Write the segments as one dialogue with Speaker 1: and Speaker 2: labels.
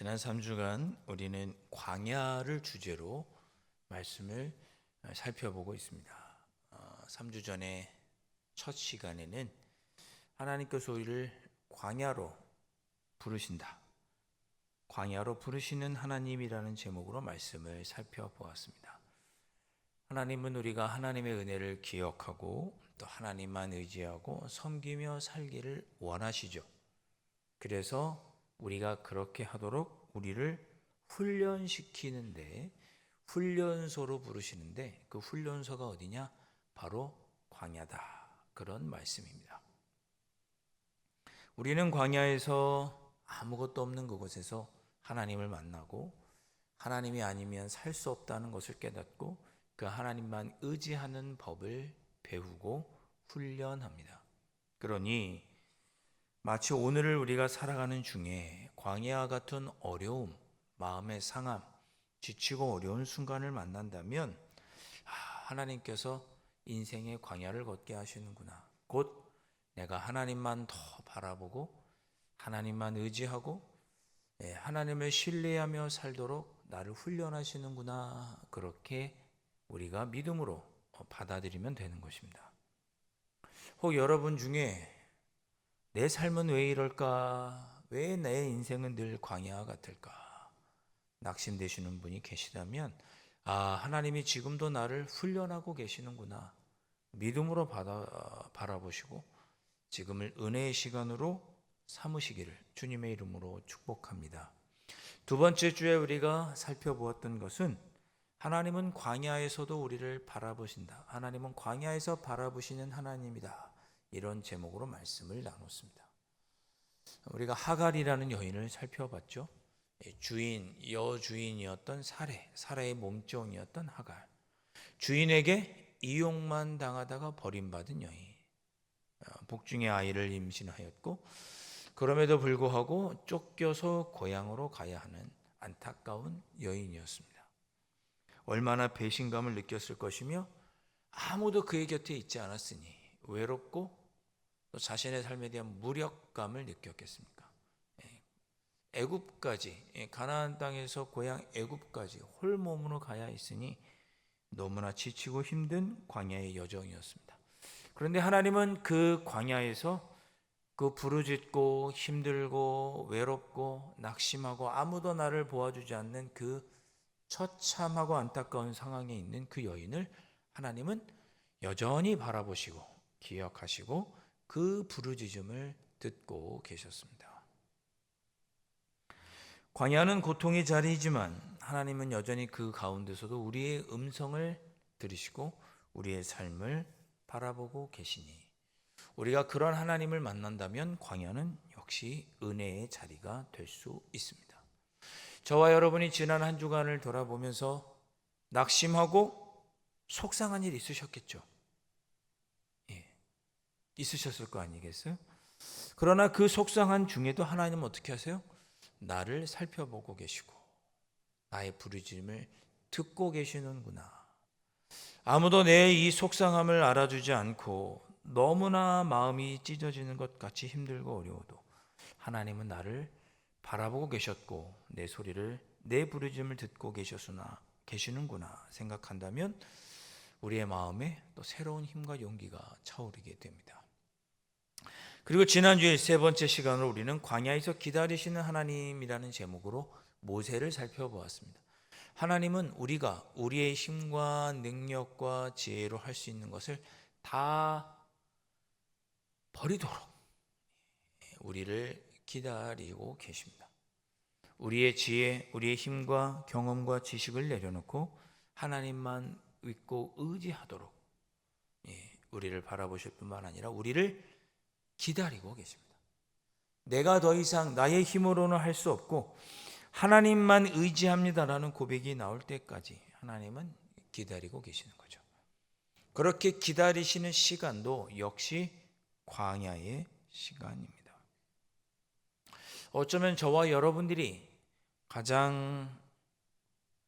Speaker 1: 지난 3주간 우리는 광야를 주제로 말씀을 살펴보고 있습니다. 3주 전에 첫 시간에는 하나님께서 우리를 광야로 부르신다. 광야로 부르시는 하나님이라는 제목으로 말씀을 살펴보았습니다. 하나님은 우리가 하나님의 은혜를 기억하고 또 하나님만 의지하고 섬기며 살기를 원하시죠. 그래서 우리가 그렇게 하도록 우리를 훈련시키는데 훈련소로 부르시는데 그 훈련소가 어디냐? 바로 광야다. 그런 말씀입니다. 우리는 광야에서 아무것도 없는 그곳에서 하나님을 만나고 하나님이 아니면 살 수 없다는 것을 깨닫고 그 하나님만 의지하는 법을 배우고 훈련합니다. 그러니 마치 오늘을 우리가 살아가는 중에 광야와 같은 어려움, 마음의 상함, 지치고 어려운 순간을 만난다면 하나님께서 인생의 광야를 걷게 하시는구나. 곧 내가 하나님만 더 바라보고 하나님만 의지하고 하나님을 신뢰하며 살도록 나를 훈련하시는구나. 그렇게 우리가 믿음으로 받아들이면 되는 것입니다. 혹 여러분 중에 내 삶은 왜 이럴까? 왜 내 인생은 늘 광야 같을까? 낙심되시는 분이 계시다면 하나님이 지금도 나를 훈련하고 계시는구나. 믿음으로 바라보시고 지금을 은혜의 시간으로 삼으시기를 주님의 이름으로 축복합니다. 두 번째 주에 우리가 살펴보았던 것은 하나님은 광야에서도 우리를 바라보신다. 하나님은 광야에서 바라보시는 하나님이다. 이런 제목으로 말씀을 나눴습니다. 우리가 하갈이라는 여인을 살펴봤죠. 여주인이었던 사라의 몸종이었던 하갈. 주인에게 이용만 당하다가 버림받은 여인. 복중의 아이를 임신하였고 그럼에도 불구하고 쫓겨서 고향으로 가야 하는 안타까운 여인이었습니다. 얼마나 배신감을 느꼈을 것이며 아무도 그의 곁에 있지 않았으니 외롭고 또 자신의 삶에 대한 무력감을 느꼈겠습니까? 애굽까지 가나안 땅에서 고향 애굽까지 홀몸으로 가야 했으니 너무나 지치고 힘든 광야의 여정이었습니다. 그런데 하나님은 그 광야에서 그 부르짖고 힘들고 외롭고 낙심하고 아무도 나를 도와주지 않는 그 처참하고 안타까운 상황에 있는 그 여인을 하나님은 여전히 바라보시고 기억하시고 그 부르짖음을 듣고 계셨습니다. 광야는 고통의 자리이지만 하나님은 여전히 그 가운데서도 우리의 음성을 들으시고 우리의 삶을 바라보고 계시니 우리가 그런 하나님을 만난다면 광야는 역시 은혜의 자리가 될 수 있습니다. 저와 여러분이 지난 한 주간을 돌아보면서 낙심하고 속상한 일 있으셨겠죠? 있으셨을 거 아니겠어요? 그러나 그 속상한 중에도 하나님은 어떻게 하세요? 나를 살펴보고 계시고 나의 부르짖음을 듣고 계시는구나. 아무도 내 이 속상함을 알아주지 않고 너무나 마음이 찢어지는 것 같이 힘들고 어려워도 하나님은 나를 바라보고 계셨고 내 소리를 내 부르짖음을 듣고 계시는구나 생각한다면 우리의 마음에 또 새로운 힘과 용기가 차오르게 됩니다. 그리고 지난주에 세 번째 시간으로 우리는 광야에서 기다리시는 하나님이라는 제목으로 모세를 살펴보았습니다. 하나님은 우리가 우리의 힘과 능력과 지혜로 할 수 있는 것을 다 버리도록 우리를 기다리고 계십니다. 우리의 지혜, 우리의 힘과 경험과 지식을 내려놓고 하나님만 믿고 의지하도록 우리를 바라보실 뿐만 아니라 우리를 기다리고 계십니다. 내가 더 이상 나의 힘으로는 할 수 없고 하나님만 의지합니다라는 고백이 나올 때까지 하나님은 기다리고 계시는 거죠. 그렇게 기다리시는 시간도 역시 광야의 시간입니다. 어쩌면 저와 여러분들이 가장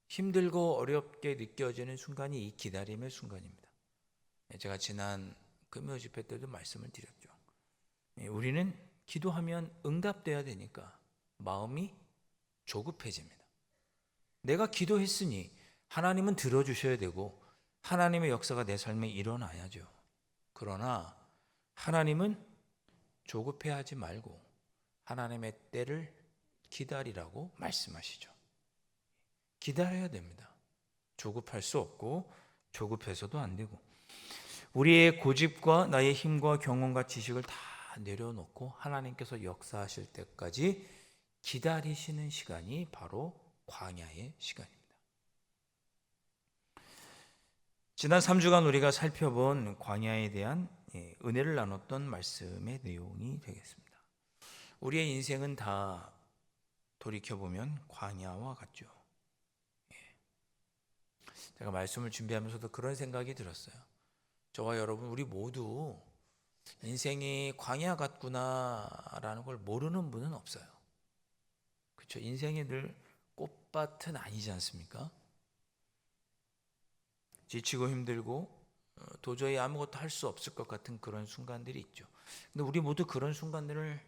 Speaker 1: 힘들고 어렵게 느껴지는 순간이 이 기다림의 순간입니다. 제가 지난 금요 집회 때도 말씀을 드렸죠. 우리는 기도하면 응답돼야 되니까 마음이 조급해집니다. 내가 기도했으니 하나님은 들어주셔야 되고 하나님의 역사가 내 삶에 일어나야죠. 그러나 하나님은 조급해하지 말고 하나님의 때를 기다리라고 말씀하시죠. 기다려야 됩니다. 조급할 수 없고 조급해서도 안 되고 우리의 고집과 나의 힘과 경험과 지식을 다 내려놓고 하나님께서 역사하실 때까지 기다리시는 시간이 바로 광야의 시간입니다. 지난 3주간 우리가 살펴본 광야에 대한 은혜를 나눴던 말씀의 내용이 되겠습니다. 우리의 인생은 다 돌이켜보면 광야와 같죠. 제가 말씀을 준비하면서도 그런 생각이 들었어요. 저와 여러분 우리 모두 인생이 광야 같구나라는 걸 모르는 분은 없어요. 그렇죠? 인생이 늘 꽃밭은 아니지 않습니까? 지치고 힘들고 도저히 아무것도 할 수 없을 것 같은 그런 순간들이 있죠. 근데 우리 모두 그런 순간들을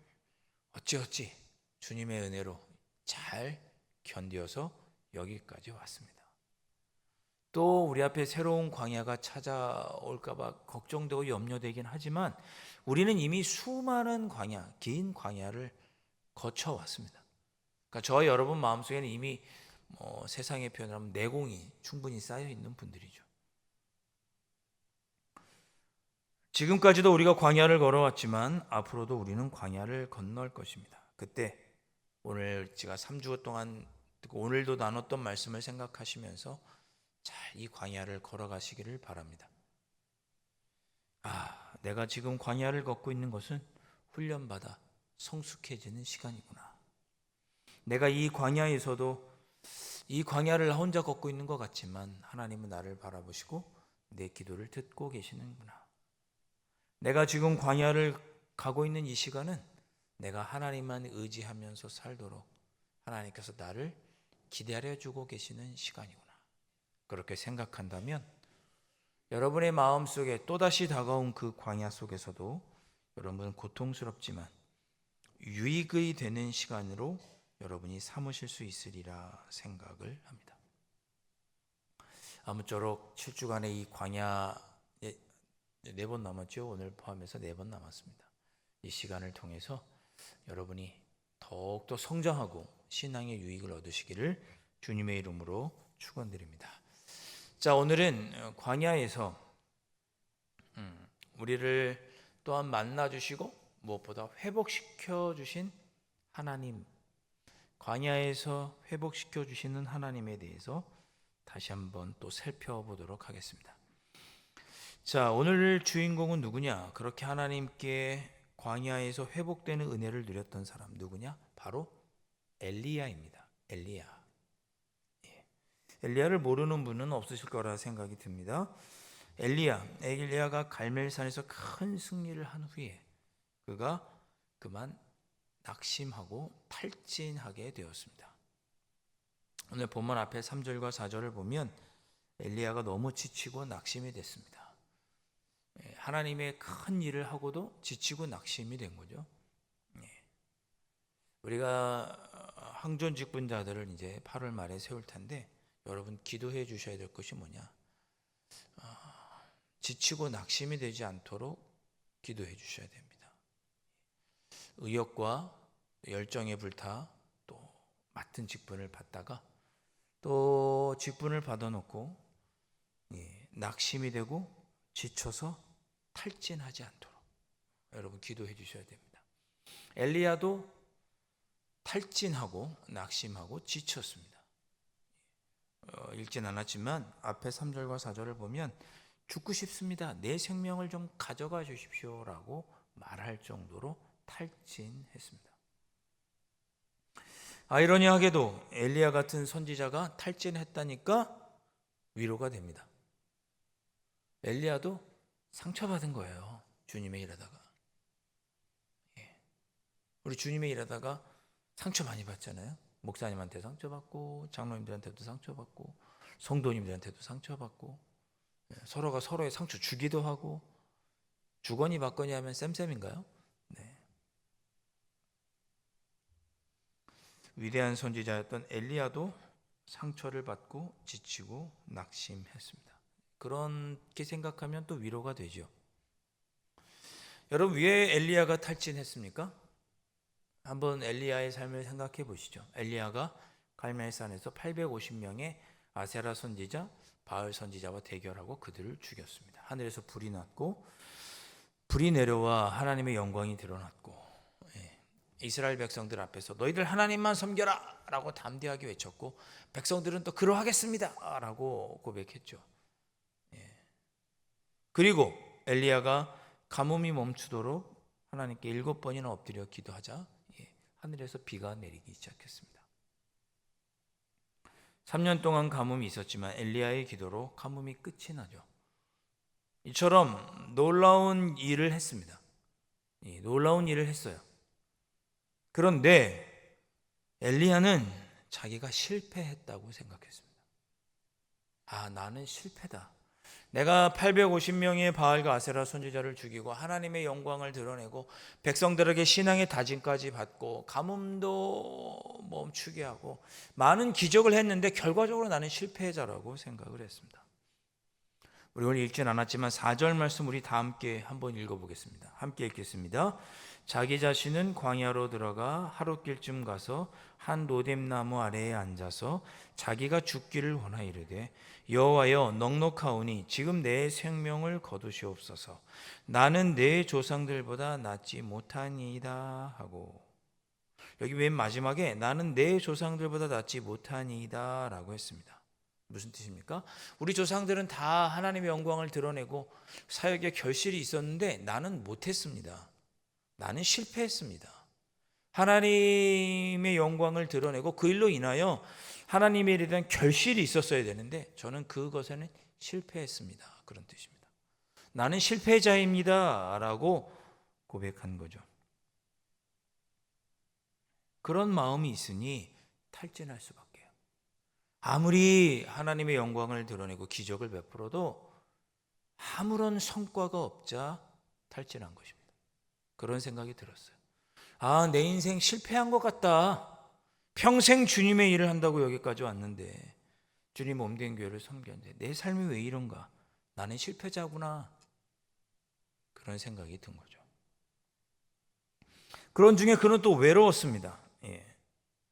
Speaker 1: 어찌어찌 주님의 은혜로 잘 견뎌서 여기까지 왔습니다. 또 우리 앞에 새로운 광야가 찾아올까 봐 걱정되고 염려되긴 하지만 우리는 이미 수많은 광야, 긴 광야를 거쳐왔습니다. 그러니까 저와 여러분 마음속에는 이미 세상의 표현을 하면 내공이 충분히 쌓여 있는 분들이죠. 지금까지도 우리가 광야를 걸어왔지만 앞으로도 우리는 광야를 건널 것입니다. 그때 오늘 제가 3주 동안 오늘도 나눴던 말씀을 생각하시면서 잘 이 광야를 걸어가시기를 바랍니다. 내가 지금 광야를 걷고 있는 것은 훈련받아 성숙해지는 시간이구나. 내가 이 광야에서도 이 광야를 나 혼자 걷고 있는 것 같지만 하나님은 나를 바라보시고 내 기도를 듣고 계시는구나. 내가 지금 광야를 가고 있는 이 시간은 내가 하나님만 의지하면서 살도록 하나님께서 나를 기다려주고 계시는 시간이구나. 그렇게 생각한다면 여러분의 마음속에 또다시 다가온 그 광야 속에서도 여러분은 고통스럽지만 유익이 되는 시간으로 여러분이 삼으실 수 있으리라 생각을 합니다. 아무쪼록 7주간의 이 광야 4번 남았죠. 오늘 포함해서 4번 남았습니다. 이 시간을 통해서 여러분이 더욱더 성장하고 신앙의 유익을 얻으시기를 주님의 이름으로 축원드립니다. 자, 오늘은 광야에서 우리를 또한 만나주시고 무엇보다 회복시켜 주신 하나님, 광야에서 회복시켜 주시는 하나님에 대해서 다시 한번 또 살펴보도록 하겠습니다. 자, 오늘 주인공은 누구냐? 그렇게 하나님께 광야에서 회복되는 은혜를 누렸던 사람 누구냐? 바로 엘리야입니다. 엘리야를 모르는 분은 없으실 거라 생각이 듭니다. 엘리야가 갈멜산에서 큰 승리를 한 후에 그가 그만 낙심하고 탈진하게 되었습니다. 오늘 본문 앞에 3절과 4절을 보면 엘리야가 너무 지치고 낙심이 됐습니다. 하나님의 큰 일을 하고도 지치고 낙심이 된 거죠. 우리가 항존 직분자들을 이제 8월 말에 세울 텐데 여러분 기도해 주셔야 될 것이 뭐냐? 지치고 낙심이 되지 않도록 기도해 주셔야 됩니다. 의욕과 열정에 불타 또 맡은 직분을 받다가 또 직분을 받아놓고 낙심이 되고 지쳐서 탈진하지 않도록 여러분 기도해 주셔야 됩니다. 엘리야도 탈진하고 낙심하고 지쳤습니다. 읽진 않았지만 앞에 3절과 4절을 보면 죽고 싶습니다. 내 생명을 좀 가져가 주십시오라고 말할 정도로 탈진했습니다. 아이러니하게도 엘리야 같은 선지자가 탈진했다니까 위로가 됩니다. 엘리야도 상처받은 거예요. 주님의 일하다가. 우리 주님의 일하다가 상처 많이 받잖아요. 목사님한테 상처받고 장로님들한테도 상처받고 성도님들한테도 상처받고 서로가 서로의 상처 주기도 하고 주거니 받거니 하면 쌤쌤인가요? 네. 위대한 선지자였던 엘리야도 상처를 받고 지치고 낙심했습니다. 그렇게 생각하면 또 위로가 되죠. 여러분, 왜 엘리야가 탈진했습니까? 한번 엘리야의 삶을 생각해 보시죠. 엘리야가 갈멜산에서 850명의 아세라 선지자, 바알 선지자와 대결하고 그들을 죽였습니다. 하늘에서 불이 났고 불이 내려와 하나님의 영광이 드러났고, 이스라엘 백성들 앞에서 너희들 하나님만 섬겨라 라고 담대하게 외쳤고, 백성들은 또 그러하겠습니다 라고 고백했죠. 그리고 엘리야가 가뭄이 멈추도록 하나님께 7번이나 엎드려 기도하자 하늘에서 비가 내리기 시작했습니다. 3년 동안 가뭄이 있었지만 엘리야의 기도로 가뭄이 끝이 나죠. 이처럼 놀라운 일을 했습니다. 놀라운 일을 했어요. 그런데 엘리야는 자기가 실패했다고 생각했습니다. 나는 실패다. 내가 850명의 바알과 아세라 선지자를 죽이고 하나님의 영광을 드러내고 백성들에게 신앙의 다짐까지 받고 가뭄도 멈추게 하고 많은 기적을 했는데 결과적으로 나는 실패자라고 생각을 했습니다. 우리 오늘 읽진 않았지만 4절 말씀 우리 다 함께 한번 읽어보겠습니다. 함께 읽겠습니다. 자기 자신은 광야로 들어가 하룻길쯤 가서 한 로뎀나무 아래에 앉아서 자기가 죽기를 원하 이르되 여호와여 넉넉하오니 지금 내 생명을 거두시옵소서. 나는 내 조상들보다 낫지 못하니이다 하고, 여기 맨 마지막에 나는 내 조상들보다 낫지 못하니이다 라고 했습니다. 무슨 뜻입니까? 우리 조상들은 다 하나님의 영광을 드러내고 사역에 결실이 있었는데 나는 못했습니다. 나는 실패했습니다. 하나님의 영광을 드러내고 그 일로 인하여 하나님에 대한 결실이 있었어야 되는데 저는 그것에는 실패했습니다. 그런 뜻입니다. 나는 실패자입니다 라고 고백한 거죠. 그런 마음이 있으니 탈진할 수밖에요. 아무리 하나님의 영광을 드러내고 기적을 베풀어도 아무런 성과가 없자 탈진한 것입니다. 그런 생각이 들었어요. 내 인생 실패한 것 같다. 평생 주님의 일을 한다고 여기까지 왔는데, 주님 몸된 교회를 섬겼는데 내 삶이 왜 이런가? 나는 실패자구나. 그런 생각이 든 거죠. 그런 중에 그는 또 외로웠습니다.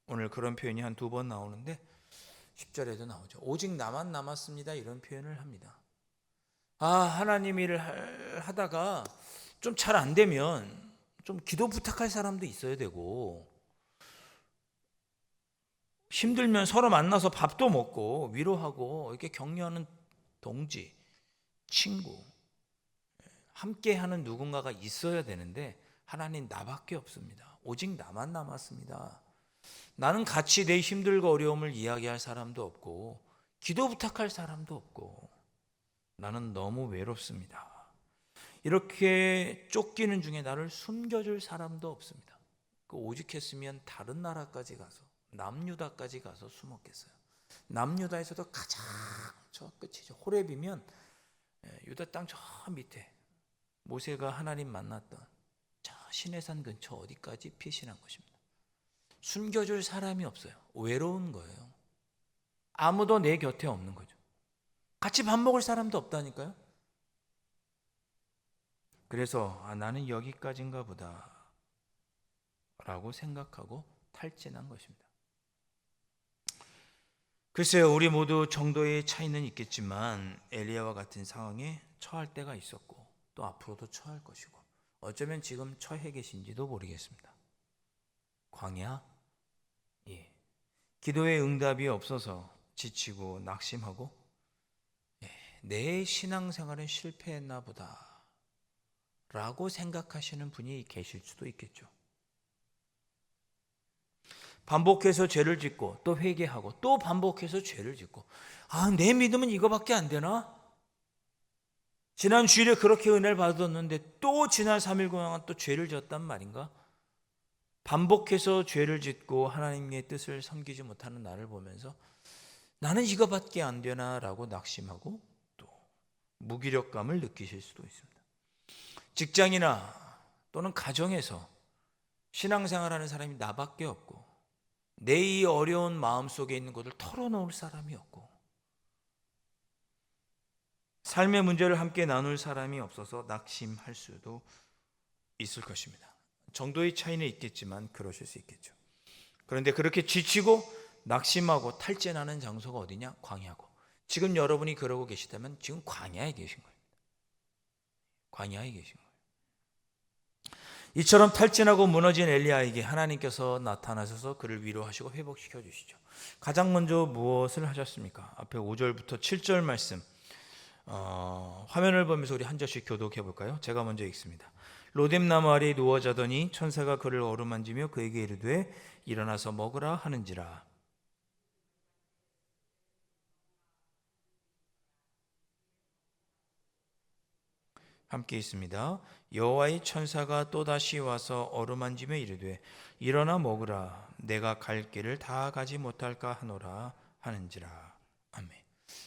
Speaker 1: 오늘 그런 표현이 한 2번 나오는데 10절에도 나오죠. 오직 나만 남았습니다. 이런 표현을 합니다. 하나님 일을 하다가 좀 잘 안 되면 좀 기도 부탁할 사람도 있어야 되고, 힘들면 서로 만나서 밥도 먹고 위로하고 이렇게 격려하는 동지, 친구, 함께하는 누군가가 있어야 되는데 하나님 나밖에 없습니다. 오직 나만 남았습니다. 나는 같이 내 힘들고 어려움을 이야기할 사람도 없고 기도 부탁할 사람도 없고 나는 너무 외롭습니다. 이렇게 쫓기는 중에 나를 숨겨줄 사람도 없습니다. 오직했으면 다른 나라까지 가서 남유다까지 가서 숨었겠어요. 남유다에서도 가장 저 끝이죠. 호렙이면 유다 땅 저 밑에 모세가 하나님 만났던 저 시내산 근처 어디까지 피신한 것입니다. 숨겨줄 사람이 없어요. 외로운 거예요. 아무도 내 곁에 없는 거죠. 같이 밥 먹을 사람도 없다니까요. 그래서 나는 여기까지인가 보다 라고 생각하고 탈진한 것입니다. 글쎄요, 우리 모두 정도의 차이는 있겠지만 엘리야와 같은 상황에 처할 때가 있었고 또 앞으로도 처할 것이고 어쩌면 지금 처해 계신지도 모르겠습니다. 광야, 기도의 응답이 없어서 지치고 낙심하고 내 신앙생활은 실패했나 보다 라고 생각하시는 분이 계실 수도 있겠죠. 반복해서 죄를 짓고 또 회개하고 또 반복해서 죄를 짓고 내 믿음은 이거밖에 안 되나? 지난 주일에 그렇게 은혜를 받았는데 또 지난 3일 동안 또 죄를 지었단 말인가? 반복해서 죄를 짓고 하나님의 뜻을 섬기지 못하는 나를 보면서 나는 이거밖에 안 되나 라고 낙심하고 또 무기력감을 느끼실 수도 있습니다. 직장이나 또는 가정에서 신앙생활하는 사람이 나밖에 없고 내 이 어려운 마음 속에 있는 것을 털어놓을 사람이 없고 삶의 문제를 함께 나눌 사람이 없어서 낙심할 수도 있을 것입니다. 정도의 차이는 있겠지만 그러실 수 있겠죠. 그런데 그렇게 지치고 낙심하고 탈진하는 장소가 어디냐? 광야고. 지금 여러분이 그러고 계시다면 지금 광야에 계신 거예요. 광야에 계신 거예요. 이처럼 탈진하고 무너진 엘리야에게 하나님께서 나타나셔서 그를 위로하시고 회복시켜 주시죠. 가장 먼저 무엇을 하셨습니까? 앞에 5절부터 7절 말씀 화면을 보면서 우리 한 절씩 교독해 볼까요? 제가 먼저 읽습니다. 로뎀나무 아래에 누워 자더니 천사가 그를 어루만지며 그에게 이르되 일어나서 먹으라 하는지라. 함께 있습니다. 여호와의 천사가 또다시 와서 어루만지며 이르되 일어나 먹으라. 내가 갈 길을 다 가지 못할까 하노라 하는지라. 아멘.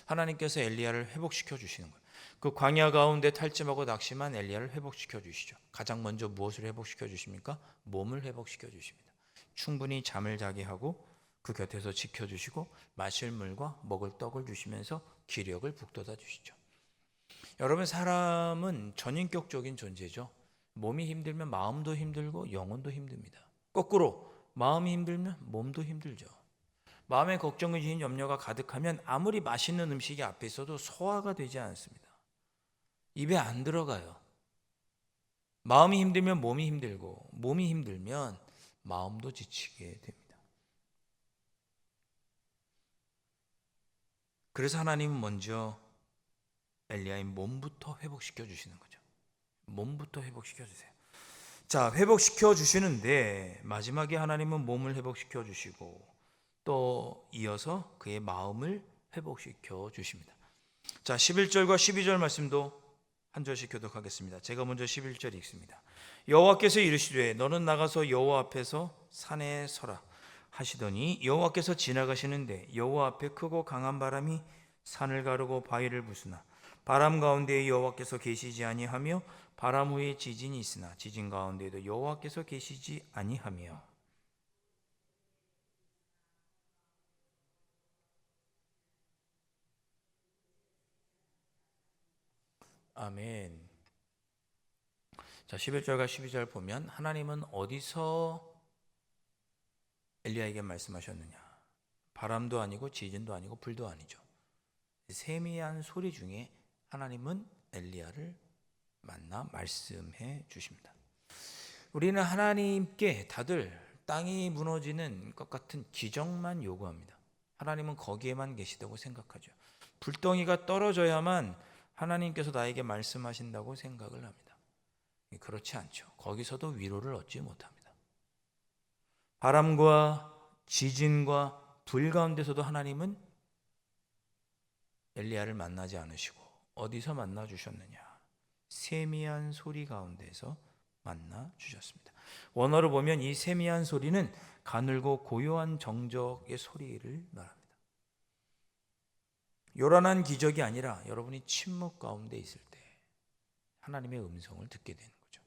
Speaker 1: 하나님께서 엘리야를 회복시켜 주시는 거예요. 그 광야 가운데 탈짐하고 낙심한 엘리야를 회복시켜 주시죠. 가장 먼저 무엇을 회복시켜 주십니까? 몸을 회복시켜 주십니다. 충분히 잠을 자게 하고 그 곁에서 지켜주시고 마실 물과 먹을 떡을 주시면서 기력을 북돋아 주시죠. 여러분, 사람은 전인격적인 존재죠. 몸이 힘들면 마음도 힘들고 영혼도 힘듭니다. 거꾸로 마음이 힘들면 몸도 힘들죠. 마음에 걱정이 지닌 염려가 가득하면 아무리 맛있는 음식이 앞에 있어도 소화가 되지 않습니다. 입에 안 들어가요. 마음이 힘들면 몸이 힘들고 몸이 힘들면 마음도 지치게 됩니다. 그래서 하나님은 먼저 엘리야의 몸부터 회복시켜 주시는 거죠. 몸부터 회복시켜 주세요. 자, 회복시켜 주시는데 마지막에 하나님은 몸을 회복시켜 주시고 또 이어서 그의 마음을 회복시켜 주십니다. 자, 11절과 12절 말씀도 한 절씩 교독하겠습니다. 제가 먼저 11절 읽습니다. 여호와께서 이르시되 너는 나가서 여호와 앞에서 산에 서라 하시더니 여호와께서 지나가시는데 여호와 앞에 크고 강한 바람이 산을 가르고 바위를 부수나 바람 가운데에 여호와께서 계시지 아니하며 바람 후에 지진이 있으나 지진 가운데에도 여호와께서 계시지 아니하며. 아멘. 자, 11절과 12절 보면 하나님은 어디서 엘리야에게 말씀하셨느냐? 바람도 아니고 지진도 아니고 불도 아니죠. 세미한 소리 중에 하나님은 엘리야를 만나 말씀해 주십니다. 우리는 하나님께 다들 땅이 무너지는 것 같은 기적만 요구합니다. 하나님은 거기에만 계시다고 생각하죠. 불덩이가 떨어져야만 하나님께서 나에게 말씀하신다고 생각을 합니다. 그렇지 않죠. 거기서도 위로를 얻지 못합니다. 바람과 지진과 불 가운데서도 하나님은 엘리야를 만나지 않으시고 어디서 만나 주셨느냐? 세미한 소리 가운데서 만나 주셨습니다. 원어로 보면 이 세미한 소리는 가늘고 고요한 정적의 소리를 말합니다. 요란한 기적이 아니라 여러분이 침묵 가운데 있을 때 하나님의 음성을 듣게 되는 거죠.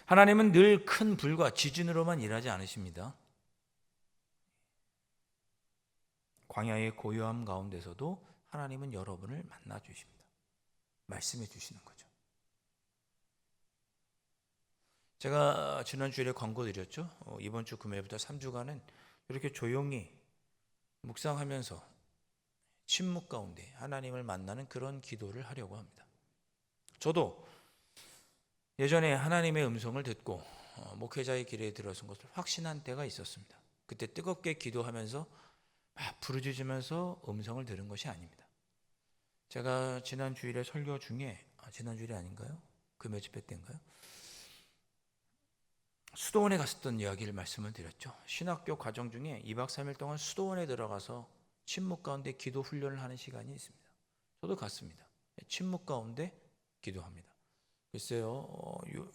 Speaker 1: 하나님은 늘 큰 불과 지진으로만 일하지 않으십니다. 광야의 고요함 가운데서도 하나님은 여러분을 만나 주십니다. 말씀해 주시는 거죠. 제가 지난 주일에 광고 드렸죠. 이번 주 금요일부터 3주간은 이렇게 조용히 묵상하면서 침묵 가운데 하나님을 만나는 그런 기도를 하려고 합니다. 저도 예전에 하나님의 음성을 듣고 목회자의 길에 들어선 것을 확신한 때가 있었습니다. 그때 뜨겁게 기도하면서 부르짖으면서 음성을 들은 것이 아닙니다. 제가 지난 주일에 설교 중에 지난 주일이 아닌가요? 금요 집회 때인가요? 수도원에 갔었던 이야기를 말씀을 드렸죠. 신학교 과정 중에 2박 3일 동안 수도원에 들어가서 침묵 가운데 기도 훈련을 하는 시간이 있습니다. 저도 갔습니다. 침묵 가운데 기도합니다. 글쎄요,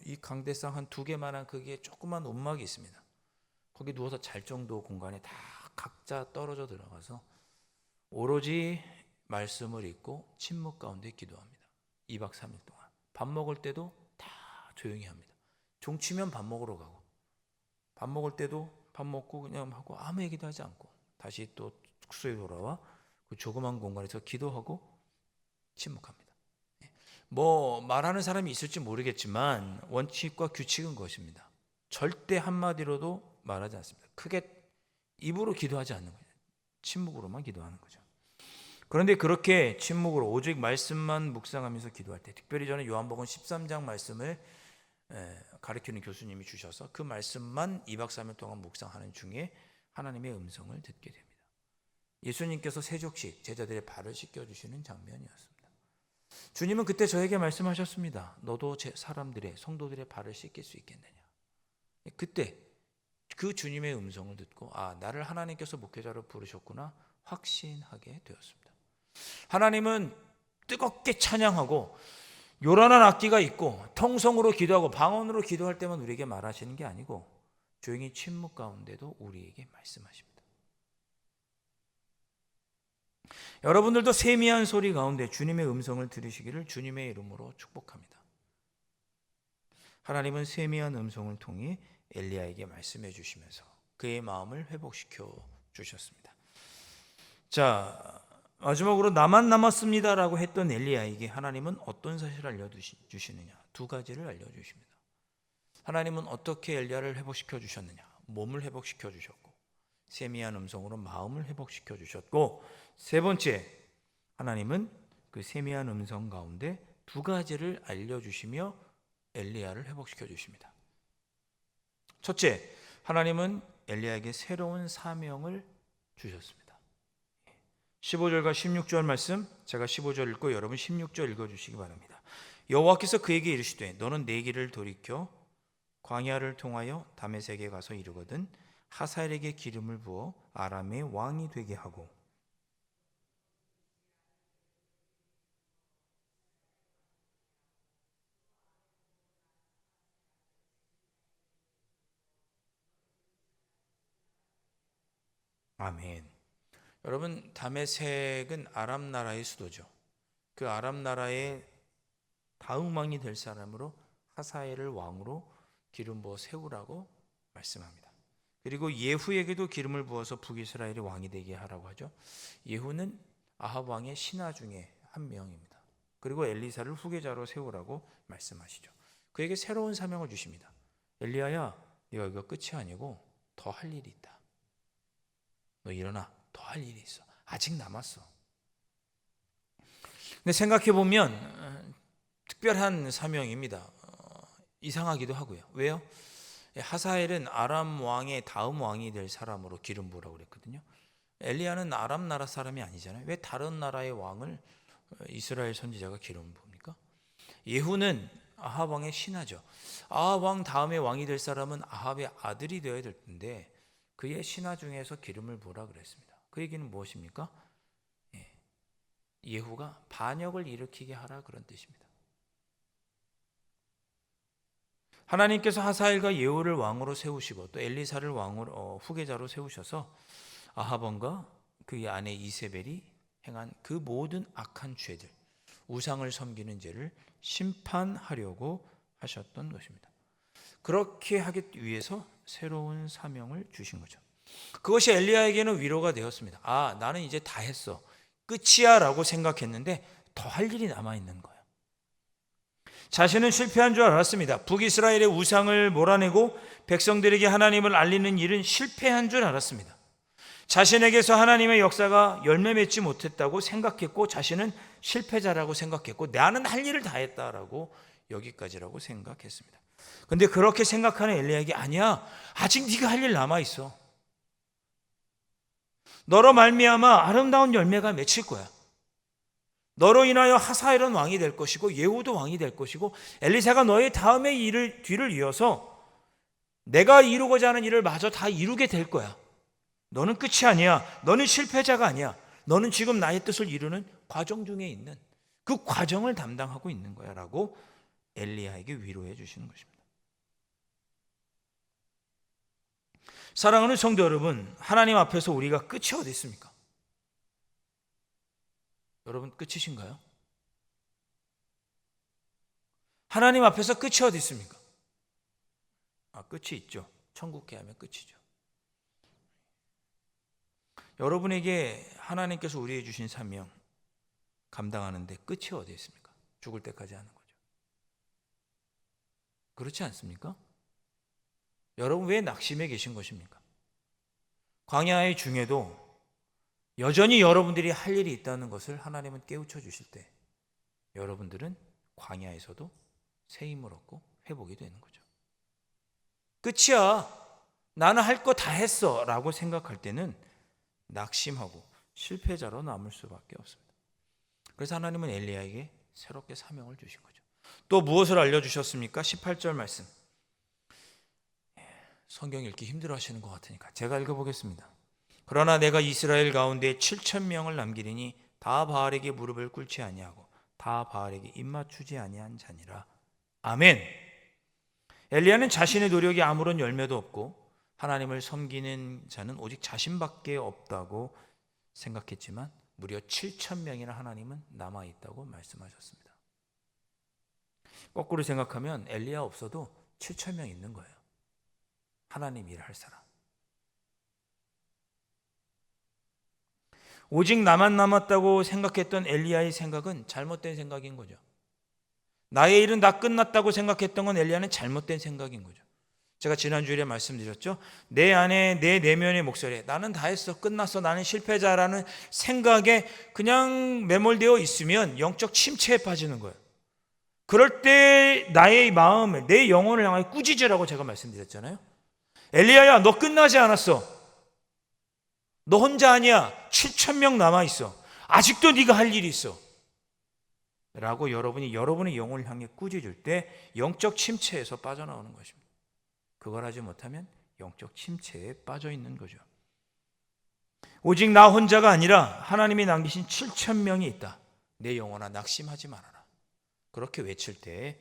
Speaker 1: 이 강대상 한 2개만한 크기의 조그만 움막이 있습니다. 거기 누워서 잘 정도 공간에 다 각자 떨어져 들어가서 오로지 말씀을 읽고 침묵 가운데 기도합니다. 2박 3일 동안. 밥 먹을 때도 다 조용히 합니다. 종치면 밥 먹으러 가고 밥 먹을 때도 밥 먹고 그냥 하고 아무 얘기도 하지 않고 다시 또 숙소에 돌아와 그 조그만 공간에서 기도하고 침묵합니다. 뭐 말하는 사람이 있을지 모르겠지만 원칙과 규칙은 것입니다. 절대 한마디로도 말하지 않습니다. 크게 입으로 기도하지 않는 거예요. 침묵으로만 기도하는 거죠. 그런데 그렇게 침묵으로 오직 말씀만 묵상하면서 기도할 때, 특별히 저는 요한복음 13장 말씀을 가르치는 교수님이 주셔서 그 말씀만 2박 3일 동안 묵상하는 중에 하나님의 음성을 듣게 됩니다. 예수님께서 세족식 제자들의 발을 씻겨주시는 장면이었습니다. 주님은 그때 저에게 말씀하셨습니다. 너도 사람들의 성도들의 발을 씻길 수 있겠느냐. 그때 그 주님의 음성을 듣고 나를 하나님께서 목회자로 부르셨구나 확신하게 되었습니다. 하나님은 뜨겁게 찬양하고 요란한 악기가 있고 통성으로 기도하고 방언으로 기도할 때만 우리에게 말하시는 게 아니고 조용히 침묵 가운데도 우리에게 말씀하십니다. 여러분들도 세미한 소리 가운데 주님의 음성을 들으시기를 주님의 이름으로 축복합니다. 하나님은 세미한 음성을 통해 엘리야에게 말씀해 주시면서 그의 마음을 회복시켜 주셨습니다. 자, 마지막으로 나만 남았습니다라고 했던 엘리야에게 하나님은 어떤 사실을 알려주시느냐? 두 가지를 알려주십니다. 하나님은 어떻게 엘리야를 회복시켜 주셨느냐? 몸을 회복시켜 주셨고 세미한 음성으로 마음을 회복시켜 주셨고 세 번째, 하나님은 그 세미한 음성 가운데 두 가지를 알려주시며 엘리야를 회복시켜 주십니다. 첫째, 하나님은 엘리야에게 새로운 사명을 주셨습니다. 15절과 16절 말씀, 제가 15절 읽고 여러분 16절 읽어주시기 바랍니다. 여호와께서 그에게 이르시되 너는 내 길을 돌이켜 광야를 통하여 다메섹에 가서 이르거든 하사엘에게 기름을 부어 아람의 왕이 되게 하고 아멘. 여러분 다메섹은 아람 나라의 수도죠. 그 아람 나라의 다음 왕이 될 사람으로 하사엘을 왕으로 기름 부어 세우라고 말씀합니다. 그리고 예후에게도 기름을 부어서 북이스라엘의 왕이 되게 하라고 하죠. 예후는 아합 왕의 신하 중에 한 명입니다. 그리고 엘리사를 후계자로 세우라고 말씀하시죠. 그에게 새로운 사명을 주십니다. 엘리야야, 네가 이거 끝이 아니고 더 할 일이 있다. 너 일어나. 더 할 일이 있어. 아직 남았어. 근데 생각해 보면 특별한 사명입니다. 이상하기도 하고요. 왜요? 하사엘은 아람 왕의 다음 왕이 될 사람으로 기름 부으라고 그랬거든요. 엘리야는 아람 나라 사람이 아니잖아요. 왜 다른 나라의 왕을 이스라엘 선지자가 기름 부읍니까? 예후는 아합 왕의 신하죠. 아합 왕 다음에 왕이 될 사람은 아합의 아들이 되어야 될 텐데 그의 신하 중에서 기름을 부으라 그랬습니다. 그 얘기는 무엇입니까? 예후가 반역을 일으키게 하라 그런 뜻입니다. 하나님께서 하사엘과 예후를 왕으로 세우시고 또 엘리사를 왕으로 후계자로 세우셔서 아합 왕과 그의 아내 이세벨이 행한 그 모든 악한 죄들, 우상을 섬기는 죄를 심판하려고 하셨던 것입니다. 그렇게 하기 위해서 새로운 사명을 주신 거죠. 그것이 엘리야에게는 위로가 되었습니다. 나는 이제 다 했어. 끝이야 라고 생각했는데 더 할 일이 남아있는 거예요. 자신은 실패한 줄 알았습니다. 북이스라엘의 우상을 몰아내고 백성들에게 하나님을 알리는 일은 실패한 줄 알았습니다. 자신에게서 하나님의 역사가 열매 맺지 못했다고 생각했고 자신은 실패자라고 생각했고 나는 할 일을 다 했다라고 여기까지라고 생각했습니다. 그런데 그렇게 생각하는 엘리야에게 아니야. 아직 네가 할 일 남아있어. 너로 말미암아 아름다운 열매가 맺힐 거야. 너로 인하여 하사엘은 왕이 될 것이고 예후도 왕이 될 것이고 엘리사가 너의 다음의 뒤를 이어서 내가 이루고자 하는 일을 마저 다 이루게 될 거야. 너는 끝이 아니야. 너는 실패자가 아니야. 너는 지금 나의 뜻을 이루는 과정 중에 있는 그 과정을 담당하고 있는 거야 라고 엘리야에게 위로해 주시는 것입니다. 사랑하는 성도 여러분, 하나님 앞에서 우리가 끝이 어디 있습니까? 여러분 끝이신가요? 하나님 앞에서 끝이 어디 있습니까? 끝이 있죠. 천국에 하면 끝이죠. 여러분에게 하나님께서 우리에게 주신 사명 감당하는데 끝이 어디에 있습니까? 죽을 때까지 하는 거죠. 그렇지 않습니까? 여러분 왜 낙심해 계신 것입니까? 광야의 중에도 여전히 여러분들이 할 일이 있다는 것을 하나님은 깨우쳐 주실 때 여러분들은 광야에서도 새 힘을 얻고 회복이 되는 거죠. 끝이야. 나는 할 거 다 했어 라고 생각할 때는 낙심하고 실패자로 남을 수밖에 없습니다. 그래서 하나님은 엘리야에게 새롭게 사명을 주신 거죠. 또 무엇을 알려주셨습니까? 18절 말씀. 성경 읽기 힘들어 하시는 것 같으니까 제가 읽어보겠습니다. 그러나 내가 이스라엘 가운데 7,000명을 남기리니 다 바알에게 무릎을 꿇지 아니하고 다 바알에게 입맞추지 아니한 자니라. 아멘. 엘리야는 자신의 노력이 아무런 열매도 없고 하나님을 섬기는 자는 오직 자신밖에 없다고 생각했지만 무려 7,000명이나 하나님은 남아있다고 말씀하셨습니다. 거꾸로 생각하면 엘리야 없어도 7,000명 있는 거예요. 하나님 일을 할 사람. 오직 나만 남았다고 생각했던 엘리야의 생각은 잘못된 생각인 거죠. 나의 일은 다 끝났다고 생각했던 건 엘리야는 잘못된 생각인 거죠. 제가 지난주에 말씀드렸죠. 내 안에 내 내면의 목소리에 나는 다 했어, 끝났어, 나는 실패자라는 생각에 그냥 매몰되어 있으면 영적 침체에 빠지는 거예요. 그럴 때 나의 마음을, 내 영혼을 향하여 꾸짖으라고 제가 말씀드렸잖아요. 엘리야야, 너 끝나지 않았어. 너 혼자 아니야. 7,000명 남아있어. 아직도 네가 할 일이 있어 라고 여러분이 여러분의 영혼을 향해 꾸짖을 때 영적 침체에서 빠져나오는 것입니다. 그걸 하지 못하면 영적 침체에 빠져 있는 거죠. 오직 나 혼자가 아니라 하나님이 남기신 7,000명이 있다. 내 영혼아 낙심하지 말아라. 그렇게 외칠 때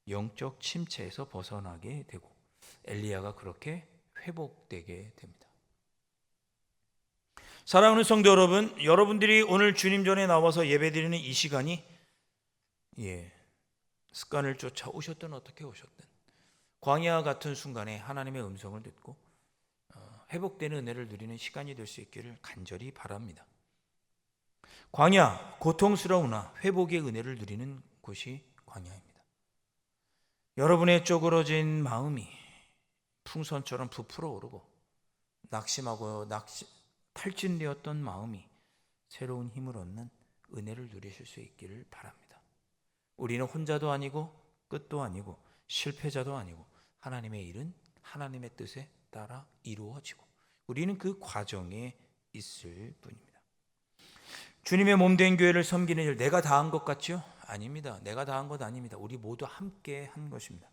Speaker 1: 영적 침체에서 벗어나게 되고 엘리야가 그렇게 회복되게 됩니다. 사랑하는 성도 여러분, 여러분들이 오늘 주님 전에 나와서 예배드리는 이 시간이 습관을 쫓아 오셨든 어떻게 오셨든 광야 같은 순간에 하나님의 음성을 듣고 회복되는 은혜를 누리는 시간이 될 수 있기를 간절히 바랍니다. 광야, 고통스러우나 회복의 은혜를 누리는 곳이 광야입니다. 여러분의 쪼그러진 마음이 풍선처럼 부풀어 오르고 낙심하고 탈진되었던 마음이 새로운 힘을 얻는 은혜를 누리실 수 있기를 바랍니다. 우리는 혼자도 아니고 끝도 아니고 실패자도 아니고 하나님의 일은 하나님의 뜻에 따라 이루어지고 우리는 그 과정에 있을 뿐입니다. 주님의 몸된 교회를 섬기는 일 내가 다 한 것 같죠? 아닙니다. 내가 다 한 것 아닙니다. 우리 모두 함께 한 것입니다.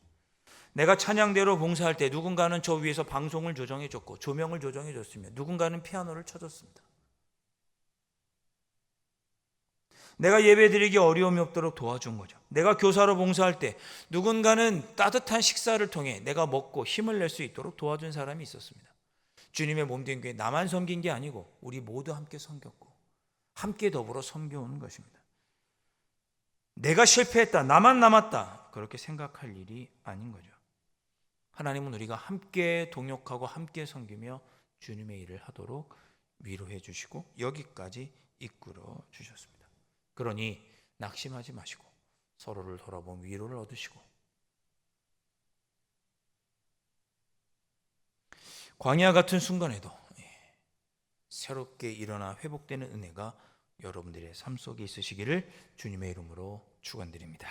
Speaker 1: 내가 찬양대로 봉사할 때 누군가는 저 위에서 방송을 조정해 줬고 조명을 조정해 줬으며 누군가는 피아노를 쳐줬습니다. 내가 예배드리기 어려움이 없도록 도와준 거죠. 내가 교사로 봉사할 때 누군가는 따뜻한 식사를 통해 내가 먹고 힘을 낼 수 있도록 도와준 사람이 있었습니다. 주님의 몸된 교회 나만 섬긴 게 아니고 우리 모두 함께 섬겼고 함께 더불어 섬겨오는 것입니다. 내가 실패했다, 나만 남았다 그렇게 생각할 일이 아닌 거죠. 하나님은 우리가 함께 동역하고 함께 섬기며 주님의 일을 하도록 위로해 주시고 여기까지 이끌어 주셨습니다. 그러니 낙심하지 마시고 서로를 돌아보면 위로를 얻으시고 광야 같은 순간에도 새롭게 일어나 회복되는 은혜가 여러분들의 삶 속에 있으시기를 주님의 이름으로 축원드립니다.